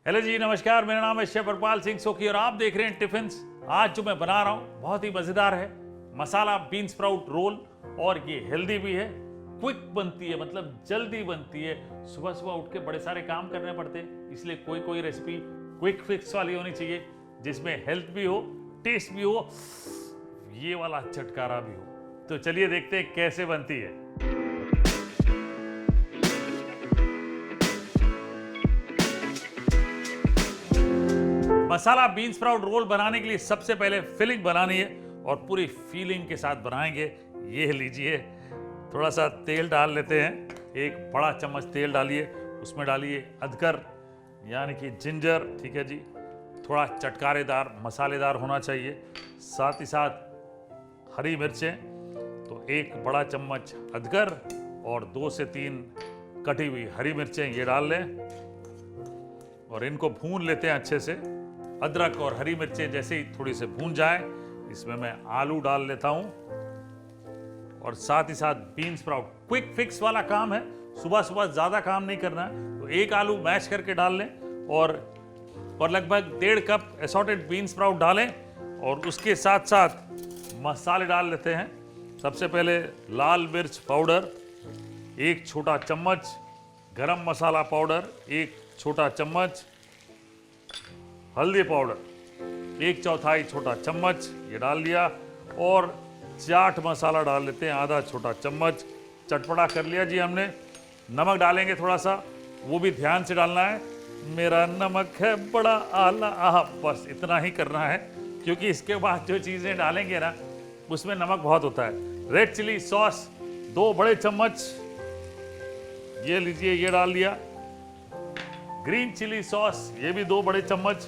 Hello जी, नमस्कार। मेरा नाम है शेफ हरपाल सिंह सोखी और आप देख रहे हैं टिफिन्स। आज जो मैं बना रहा हूँ बहुत ही मज़ेदार है। मसाला बीन स्प्राउट रोल, और ये हेल्दी भी है, क्विक बनती है, मतलब जल्दी बनती है। सुबह सुबह उठ के बड़े सारे काम करने पड़ते हैं, इसलिए कोई कोई रेसिपी क्विक फिक्स वाली होनी चाहिए, जिसमें हेल्थ भी हो, टेस्ट भी हो, ये वाला चटकारा भी हो। तो चलिए देखते हैं कैसे बनती है। मसाला बीन स्प्राउट रोल बनाने के लिए सबसे पहले फिलिंग बनानी है और पूरी फीलिंग के साथ बनाएंगे। ये लीजिए, थोड़ा सा तेल डाल लेते हैं। एक बड़ा चम्मच तेल डालिए, उसमें डालिए अदरक यानी कि जिंजर, ठीक है जी। थोड़ा चटकारेदार मसालेदार होना चाहिए। साथ ही साथ हरी मिर्चें, तो एक बड़ा चम्मच अदरक और 2 से 3 कटी हुई हरी मिर्चें ये डाल लें और इनको भून लेते हैं अच्छे से। अदरक और हरी मिर्चें जैसे ही थोड़ी से भून जाए, इसमें मैं आलू डाल लेता हूं और साथ ही साथ बीन स्प्राउट। क्विक फिक्स वाला काम है, सुबह सुबह ज़्यादा काम नहीं करना है। तो एक आलू मैश करके डाल लें और लगभग 1.5 कप असॉर्टेड बीन स्प्राउट डालें और उसके साथ साथ मसाले डाल लेते हैं। सबसे पहले लाल मिर्च पाउडर 1 छोटा चम्मच, गरम मसाला पाउडर 1 छोटा चम्मच, हल्दी पाउडर 1/4 छोटा चम्मच ये डाल लिया और चाट मसाला डाल लेते हैं आधा छोटा चम्मच। चटपटा कर लिया जी हमने। नमक डालेंगे थोड़ा सा, वो भी ध्यान से डालना है। मेरा नमक है बड़ा आला, बस इतना ही करना है, क्योंकि इसके बाद जो चीज़ें डालेंगे ना उसमें नमक बहुत होता है। रेड चिली सॉस 2 बड़े चम्मच ये लीजिए, ये डाल दिया। ग्रीन चिली सॉस ये भी 2 बड़े चम्मच।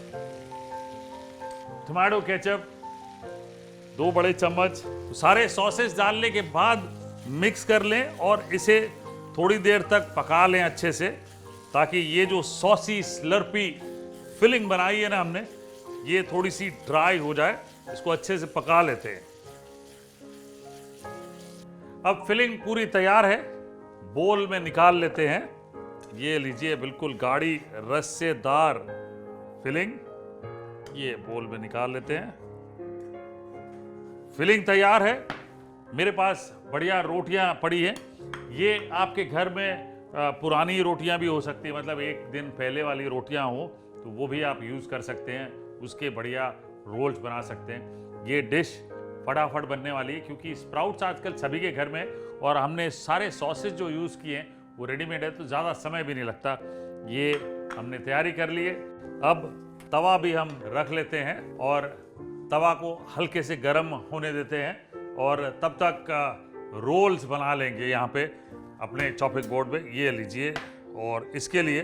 टमाटो केचप 2 बड़े चम्मच। तो सारे सॉसेस डालने के बाद मिक्स कर लें और इसे थोड़ी देर तक पका लें अच्छे से, ताकि ये जो सॉसी स्लर्पी फिलिंग बनाई है ना हमने, ये थोड़ी सी ड्राई हो जाए। इसको अच्छे से पका लेते हैं। अब फिलिंग पूरी तैयार है, बोल में निकाल लेते हैं। ये लीजिए, बिल्कुल गाढ़ी रस्सेदार फिलिंग, ये बोल में निकाल लेते हैं। फिलिंग तैयार है। मेरे पास बढ़िया रोटियां पड़ी हैं। ये आपके घर में पुरानी रोटियां भी हो सकती है, मतलब 1 दिन पहले वाली रोटियां हो तो वो भी आप यूज़ कर सकते हैं, उसके बढ़िया रोल्स बना सकते हैं। ये डिश फटाफट बनने वाली है, क्योंकि स्प्राउट्स आजकल सभी के घर में, और हमने सारे सॉसेज जो यूज़ किए हैं वो रेडीमेड है, तो ज़्यादा समय भी नहीं लगता। ये हमने तैयारी कर ली है। अब तवा भी हम रख लेते हैं और तवा को हल्के से गर्म होने देते हैं और तब तक रोल्स बना लेंगे यहाँ पे अपने चॉपिंग बोर्ड पे। ये लीजिए, और इसके लिए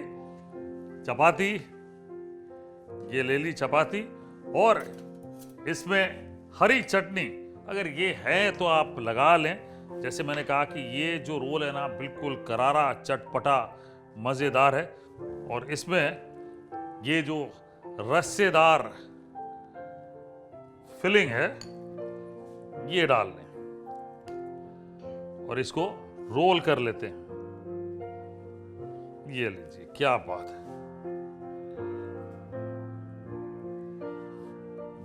चपाती, ये ले ली चपाती, और इसमें हरी चटनी अगर ये है तो आप लगा लें। जैसे मैंने कहा कि ये जो रोल है ना, बिल्कुल करारा चटपटा मज़ेदार है, और इसमें ये जो रस्सेदार फिलिंग है ये डाल लें और इसको रोल कर लेते हैं। ये लीजिए, क्या बात है।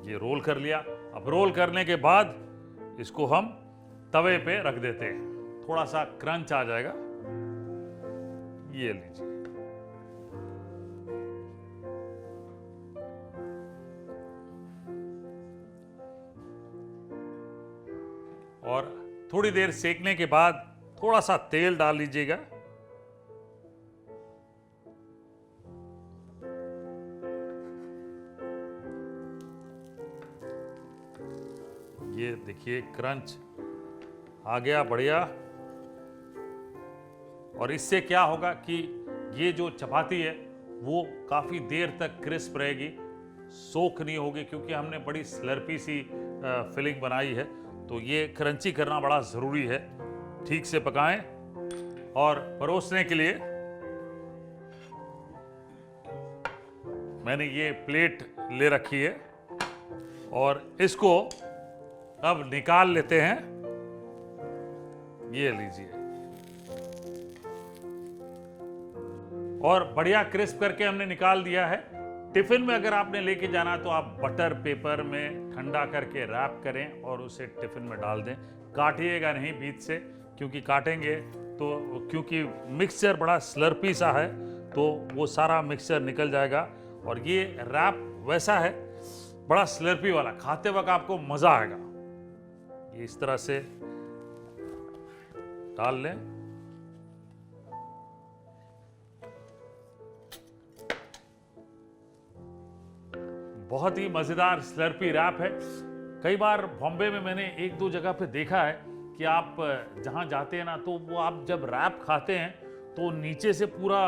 ये रोल कर लिया। अब रोल करने के बाद इसको हम तवे पे रख देते हैं, थोड़ा सा क्रंच आ जाएगा। ये लीजिए, और थोड़ी देर सेकने के बाद थोड़ा सा तेल डाल लीजिएगा। ये देखिए, क्रंच आ गया, बढ़िया। और इससे क्या होगा कि ये जो चपाती है वो काफ़ी देर तक क्रिस्प रहेगी, सोख नहीं होगी, क्योंकि हमने बड़ी स्लर्पी सी फिलिंग बनाई है। तो ये क्रंची करना बड़ा ज़रूरी है। ठीक से पकाएं। और परोसने के लिए मैंने ये प्लेट ले रखी है और इसको अब निकाल लेते हैं। ये लीजिए, और बढ़िया क्रिस्प करके हमने निकाल दिया है। टिफिन में अगर आपने लेके जाना तो आप बटर पेपर में ठंडा करके रैप करें और उसे टिफिन में डाल दें। काटिएगा नहीं बीच से, क्योंकि काटेंगे तो क्योंकि मिक्सचर बड़ा स्लर्पी सा है तो वो सारा मिक्सचर निकल जाएगा। और ये रैप वैसा है बड़ा स्लर्पी वाला, खाते वक्त आपको मजा आएगा। ये इस तरह से डाल लें। बहुत ही मजेदार स्लर्पी रैप है। कई बार बॉम्बे में मैंने एक दो जगह पे देखा है कि आप जहां जाते हैं ना तो वो आप जब रैप खाते हैं तो नीचे से पूरा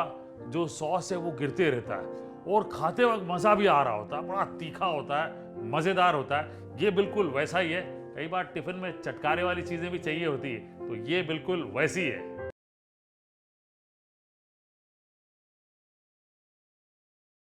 जो सॉस है वो गिरते रहता है और खाते वक्त मज़ा भी आ रहा होता है, बड़ा तीखा होता है, मज़ेदार होता है। ये बिल्कुल वैसा ही है। कई बार टिफ़िन में चटकारे वाली चीज़ें भी चाहिए होती है, तो ये बिल्कुल वैसी है।